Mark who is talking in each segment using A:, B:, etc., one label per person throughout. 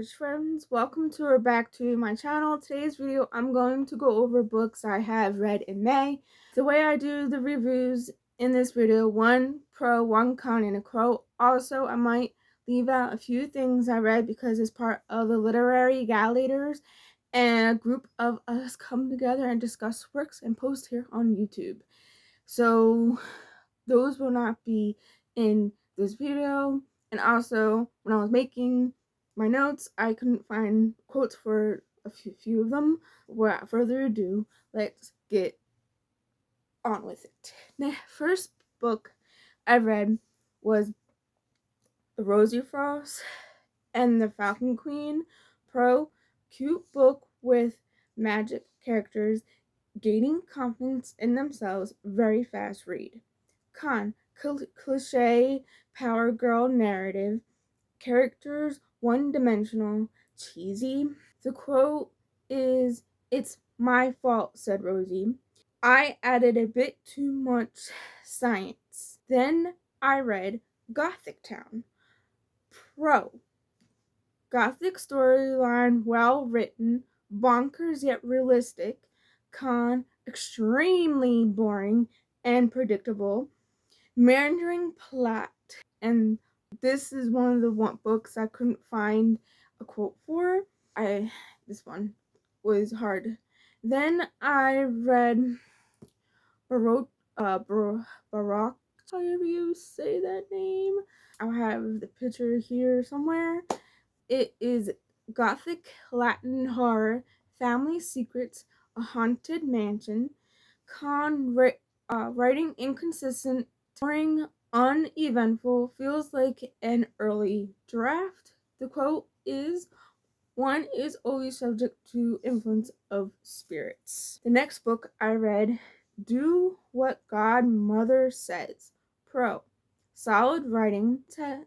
A: bookish friends, welcome to or back to my channel. Today's video I'm going to go over books I have read in May. The way I do the reviews in this video, one pro, one con, and a quote. Also, I might leave out a few things I read because it's part of the literary gallators, and a group of us come together and discuss works and post here on YouTube. So those will not be in this video. And also, when I was making my notes, I couldn't find quotes for a few of them. Without further ado, let's get on with it. The first book I read was The Rosie Frost and the Falcon Queen. Pro, cute book with magic characters gaining confidence in themselves, very fast read. Con, cliche power girl narrative, characters one-dimensional, cheesy. The quote is, "It's my fault," said Rosie. "I added a bit too much science." Then I read Gothic Town. Pro, Gothic storyline, well written, bonkers yet realistic. Con, extremely boring and predictable, meandering plot. And this is one of the books I couldn't find a quote for. This one was hard. Then I read Baroque, however you say that name. I'll have the picture here somewhere. It is Gothic Latin horror, family secrets, a haunted mansion. Writing inconsistent, boring, uneventful, feels like an early draft. The quote is, "One is always subject to influence of spirits." The next book I read, Do What Godmother Says. Pro, solid writing,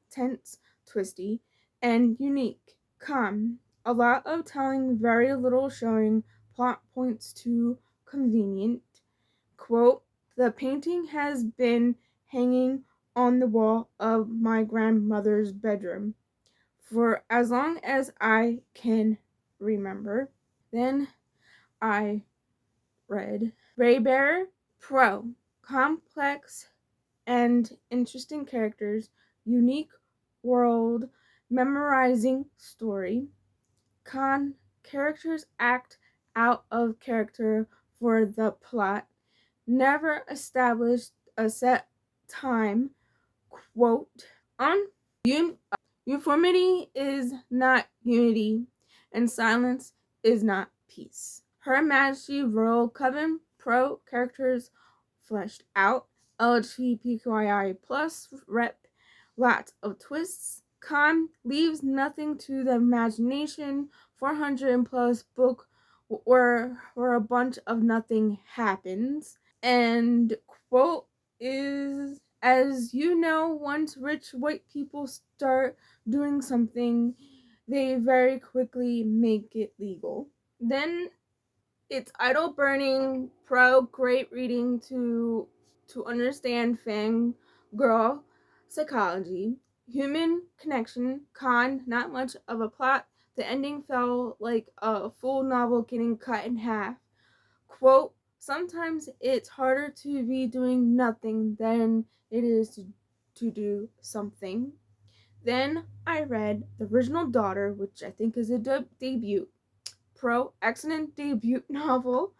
A: tense, twisty, and unique. Con, a lot of telling, very little showing, plot points too convenient. Quote, "The painting has been hanging on the wall of my grandmother's bedroom for as long as I can remember." Then I read Raybearer. Pro, complex and interesting characters, unique world, memorizing story. Con, characters act out of character for the plot, never established a set time. Quote, uniformity is not unity, and silence is not peace. Her Majesty Royal Coven. Pro, characters fleshed out, LGBTQIA plus rep, lots of twists. Con, leaves nothing to the imagination, 400 plus book where a bunch of nothing happens. And quote is, "As you know, once rich white people start doing something, they very quickly make it legal." Then it's Idle Burning. Pro, great reading to understand fangirl psychology, human connection. Con, not much of a plot. The ending felt like a full novel getting cut in half. Quote, "Sometimes it's harder to be doing nothing than it is to do something." Then I read The Original Daughter, which I think is a debut. Pro, excellent debut novel,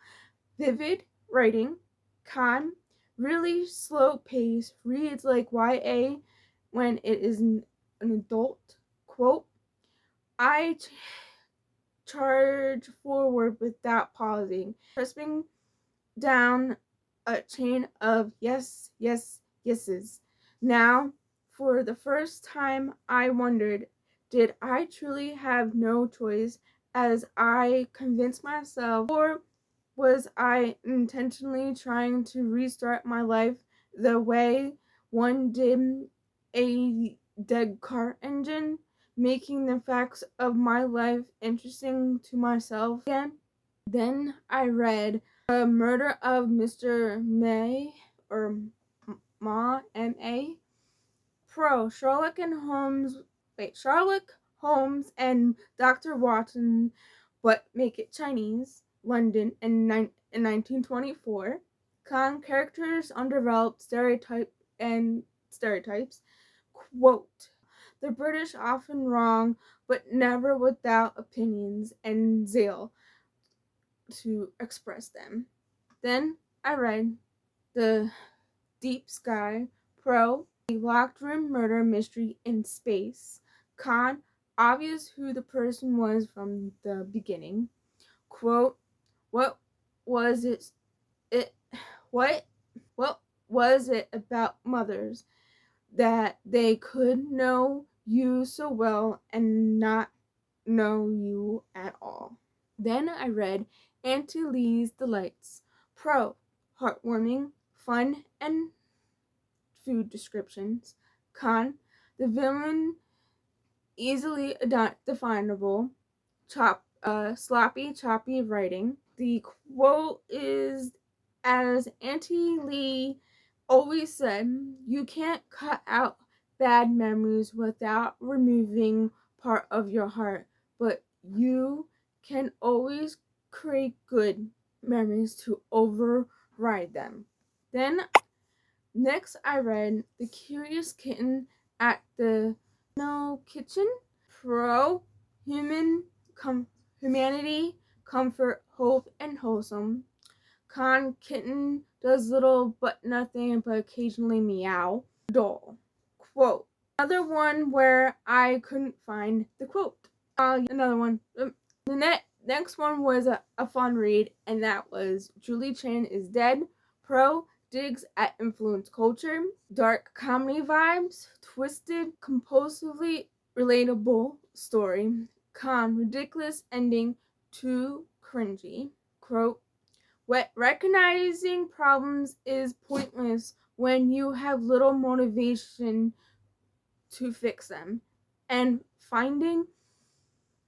A: vivid writing. Con, really slow pace, reads like YA when it is an adult. Quote, "I charge forward without pausing, crisping down a chain of yes, yes, yeses." Now, for the first time, I wondered, did I truly have no choice as I convinced myself, or was I intentionally trying to restart my life the way one did a dead car engine, making the facts of my life interesting to myself again? Then I read The Murder of Mr. May, or Ma, M.A. Pro, Sherlock Holmes and Dr. Watson, but make it Chinese, London in 1924. Con characters undeveloped stereotypes. Quote, the British often wrong, but never without opinions and zeal to express them. Then I read The Deep Sky, Pro, a locked room murder mystery in space. Con, obvious who the person was from the beginning. Quote, what was it what was it about mothers that they could know you so well and not know you at all? Then I read Auntie Lee's Delights, Pro, heartwarming, fun, and food descriptions. Con, the villain easily definable, sloppy, choppy writing. The quote is, as Auntie Lee always said, you can't cut out bad memories without removing part of your heart, but you can always create good memories to override them. Then next I read The Curious Kitten at the Kitchen, Pro, humanity, comfort, hope, and wholesome. Con, kitten does little but nothing but occasionally meow. Doll. Quote. Another one where I couldn't find the quote. Another one. The next one was a fun read, and that was Julie Chan is Dead. Pro, digs at influence culture, dark comedy vibes, twisted, compulsively relatable story. Con, ridiculous ending, too cringy. Quote, recognizing problems is pointless when you have little motivation to fix them, and finding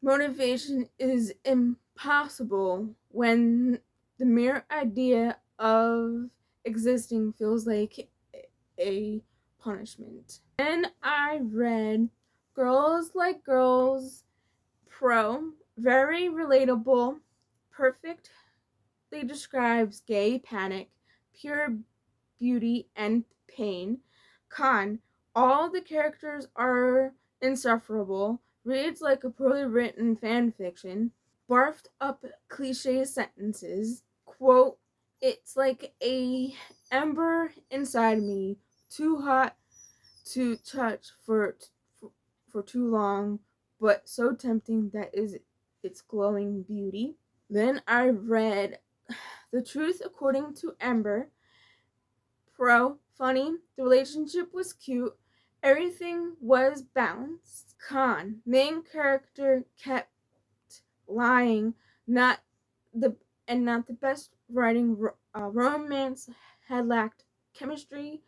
A: motivation is impossible when the mere idea of existing feels like a punishment. Then I read Girls Like Girls, Pro, very relatable, perfectly describes gay panic, pure beauty, and pain. Con, all the characters are insufferable, reads like a poorly written fan fiction, barfed up cliche sentences. Quote, it's like a ember inside me, too hot to touch for too long, but so tempting that is its glowing beauty. Then I read The Truth According to Ember, Pro, funny, the relationship was cute, everything was balanced. Con, main character kept lying, not the best writing. Romance had lacked chemistry.